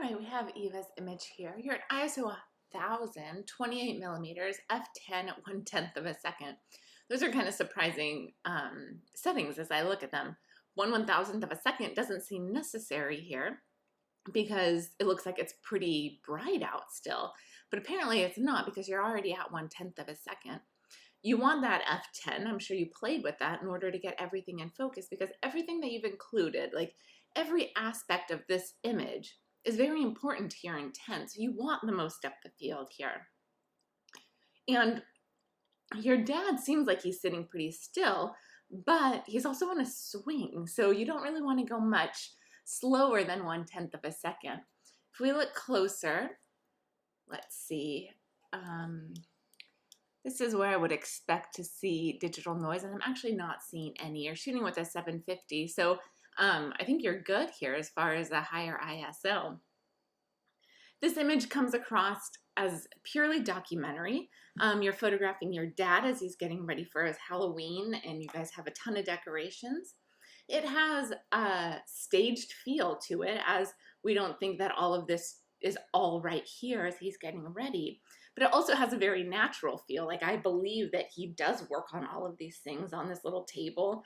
right, we have Eva's image here. You're at ISO 1000, 28 millimeters, f10 at 1/10 of a second. Those are kind of surprising settings as I look at them. 1/1000th of a second doesn't seem necessary here because it looks like it's pretty bright out still. But apparently it's not because you're already at 1/10 of a second. You want that f10, I'm sure you played with that in order to get everything in focus because everything that you've included, like every aspect of this image, is very important to your intent. So you want the most depth of field here. And your dad seems like he's sitting pretty still, but he's also on a swing. So you don't really want to go much slower than 1/10 of a second. If we look closer, let's see. This is where I would expect to see digital noise, and I'm actually not seeing any. You're shooting with a 750, so I think you're good here as far as a higher ISO. This image comes across as purely documentary. You're photographing your dad as he's getting ready for his Halloween, and you guys have a ton of decorations. It has a staged feel to it, as we don't think that all of this is all right here as he's getting ready. But it also has a very natural feel. Like, I believe that he does work on all of these things on this little table.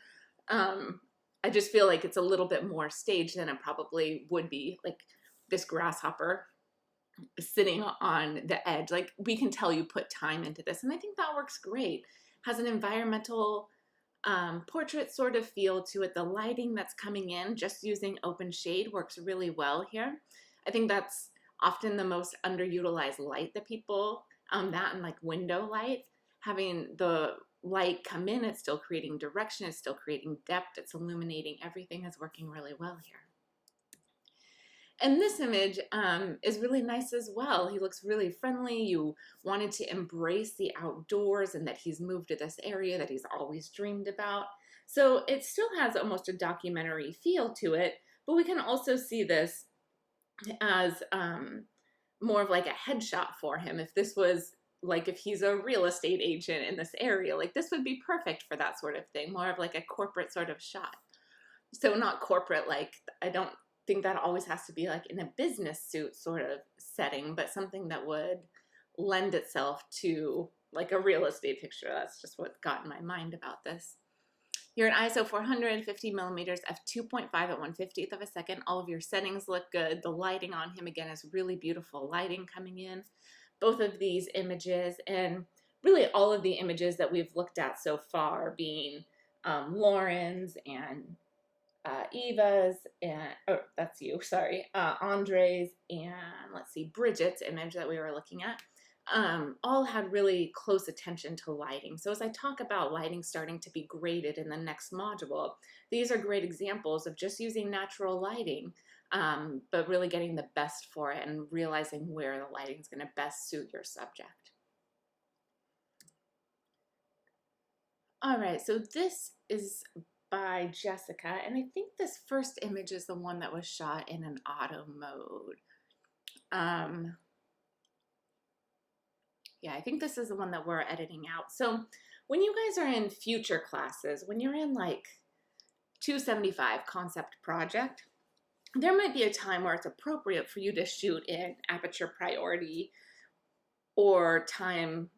I just feel like it's a little bit more staged than it probably would be, like this grasshopper sitting on the edge. Like, we can tell you put time into this, and I think that works great. Has an environmental portrait sort of feel to it. The lighting that's coming in just using open shade works really well here. I think that's often the most underutilized light that people, that and like window light, having the light come in, it's still creating direction, it's still creating depth, it's illuminating everything, is working really well here. And this image is really nice as well. He looks really friendly. You wanted to embrace the outdoors and that he's moved to this area that he's always dreamed about. So it still has almost a documentary feel to it, but we can also see this as more of like a headshot for him. If this was like, if he's a real estate agent in this area, like this would be perfect for that sort of thing, more of like a corporate sort of shot. So not corporate, like, I don't think that always has to be like in a business suit sort of setting, but something that would lend itself to like a real estate picture. That's just what got in my mind about this. You're at ISO 450 millimeters, f2.5 at 1/50th of a second. All of your settings look good. The lighting on him, again, is really beautiful lighting coming in. Both of these images, and really all of the images that we've looked at so far, being Lauren's and Eva's, and, oh, that's you, sorry, Andre's, and let's see, Bridget's image that we were looking at, all had really close attention to lighting. So as I talk about lighting starting to be graded in the next module, these are great examples of just using natural lighting, but really getting the best for it and realizing where the lighting is going to best suit your subject. All right, so this is by Jessica, and I think this first image is the one that was shot in an auto mode. Yeah, I think this is the one that we're editing out. So when you guys are in future classes, when you're in like 275 concept project, there might be a time where it's appropriate for you to shoot in aperture priority or time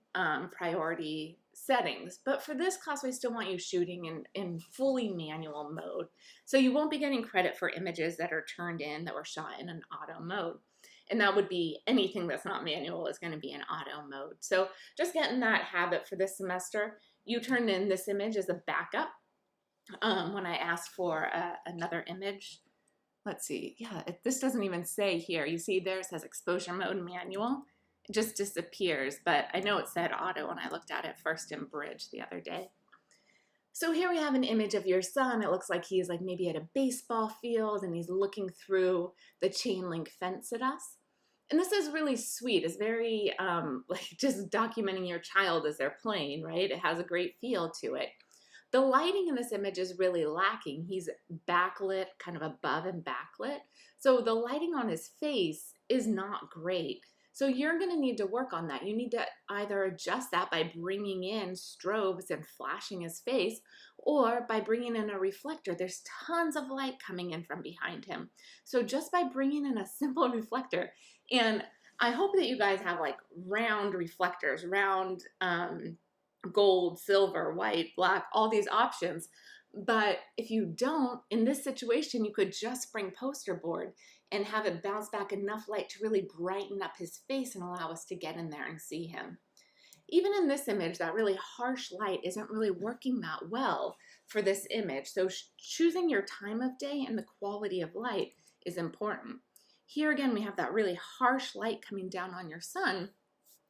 priority settings. But for this class, we still want you shooting in fully manual mode. So you won't be getting credit for images that are turned in that were shot in an auto mode. And that would be anything that's not manual is going to be in auto mode. So just getting that habit for this semester. You turned in this image as a backup when I asked for another image. Let's see. Yeah, this doesn't even say here. You see there it says exposure mode manual. It just disappears, but I know it said auto when I looked at it first in Bridge the other day. So here we have an image of your son. It looks like he's like maybe at a baseball field and he's looking through the chain link fence at us. And this is really sweet. It's very like just documenting your child as they're playing, right? It has a great feel to it. The lighting in this image is really lacking. He's backlit, kind of above and backlit. So the lighting on his face is not great. So you're going to need to work on that. You need to either adjust that by bringing in strobes and flashing his face, or by bringing in a reflector. There's tons of light coming in from behind him. So just by bringing in a simple reflector, and I hope that you guys have like round reflectors, round gold, silver, white, black, all these options. But if you don't, in this situation, you could just bring poster board and have it bounce back enough light to really brighten up his face and allow us to get in there and see him. Even in this image, that really harsh light isn't really working that well for this image. So choosing your time of day and the quality of light is important. Here again, we have that really harsh light coming down on your son,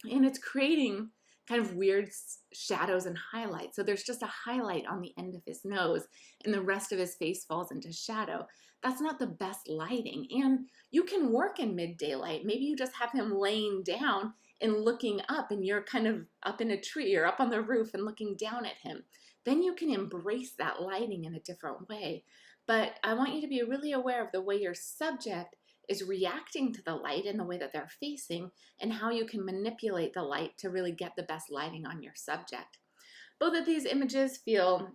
and it's creating kind of weird shadows and highlights. So there's just a highlight on the end of his nose, and the rest of his face falls into shadow. That's not the best lighting. And you can work in mid-daylight. Maybe you just have him laying down and looking up, and you're kind of up in a tree or up on the roof and looking down at him. Then you can embrace that lighting in a different way. But I want you to be really aware of the way your subject is reacting to the light and the way that they're facing, and how you can manipulate the light to really get the best lighting on your subject. Both of these images feel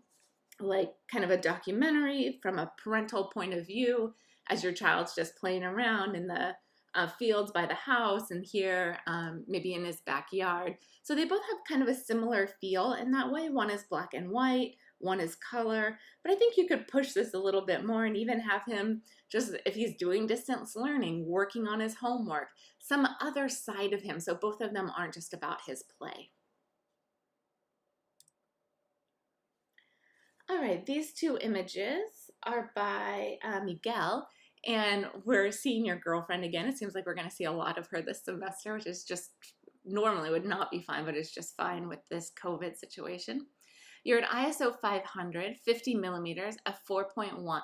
like kind of a documentary from a parental point of view, as your child's just playing around in the fields by the house, and here maybe in his backyard. So they both have kind of a similar feel in that way. One is black and white, one is color, but I think you could push this a little bit more and even have him, just if he's doing distance learning, working on his homework, some other side of him, so both of them aren't just about his play. All right, these two images are by Miguel, and we're seeing your girlfriend again. It seems like we're going to see a lot of her this semester, which is just normally would not be fine, but it's just fine with this COVID situation. You're at ISO 500, 50 millimeters, f4.1,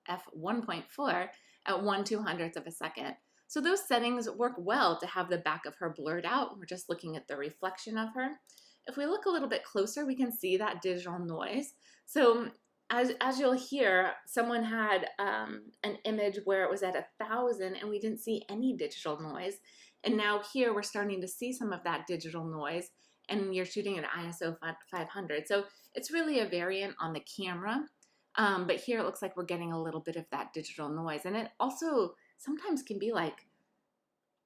f1.4 at 1/200th of a second. So those settings work well to have the back of her blurred out. We're just looking at the reflection of her. If we look a little bit closer, we can see that digital noise. So as you'll hear, someone had an image where it was at 1,000 and we didn't see any digital noise. And now here we're starting to see some of that digital noise, and you're shooting at ISO 500. So it's really a variant on the camera. But here it looks like we're getting a little bit of that digital noise. And it also sometimes can be like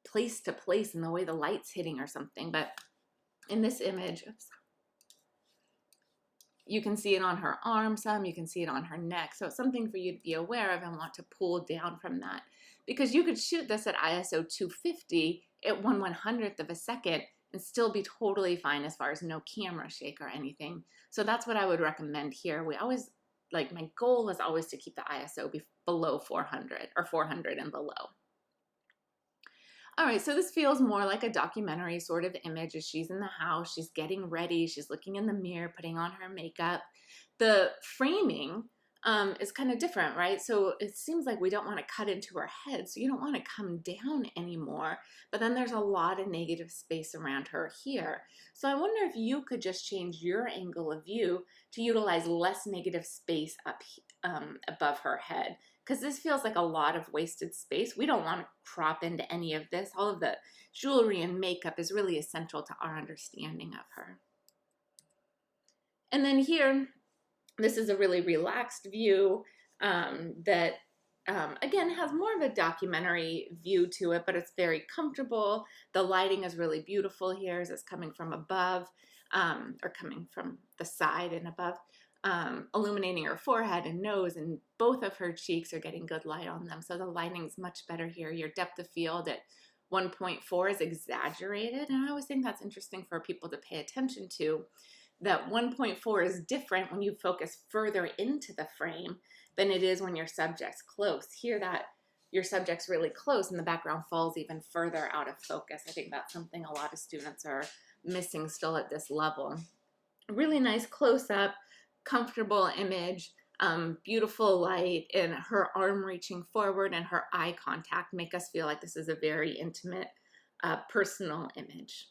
place to place in the way the light's hitting or something. But in this image, oops, you can see it on her arm some, you can see it on her neck. So it's something for you to be aware of and want to pull down from that. Because you could shoot this at ISO 250 at 1/100th of a second and still be totally fine as far as no camera shake or anything. So that's what I would recommend here. We always, like, my goal is always to keep the ISO below 400 or 400 and below. All right, so this feels more like a documentary sort of image as she's in the house, she's getting ready, she's looking in the mirror, putting on her makeup. The framing is kind of different, right? So it seems like we don't want to cut into her head, so you don't want to come down anymore, but then there's a lot of negative space around her here. So I wonder if you could just change your angle of view to utilize less negative space up above her head, because this feels like a lot of wasted space. We don't want to crop into any of this. All of the jewelry and makeup is really essential to our understanding of her. And then here, this is a really relaxed view that, again, has more of a documentary view to it, but it's very comfortable. The lighting is really beautiful here as it's coming from above, or coming from the side and above, illuminating her forehead and nose, and both of her cheeks are getting good light on them. So the lighting's much better here. Your depth of field at 1.4 is exaggerated, and I always think that's interesting for people to pay attention to, that 1.4 is different when you focus further into the frame than it is when your subject's close. Here, that your subject's really close and the background falls even further out of focus. I think that's something a lot of students are missing still at this level. Really nice close-up, comfortable image, beautiful light, and her arm reaching forward and her eye contact make us feel like this is a very intimate, personal image.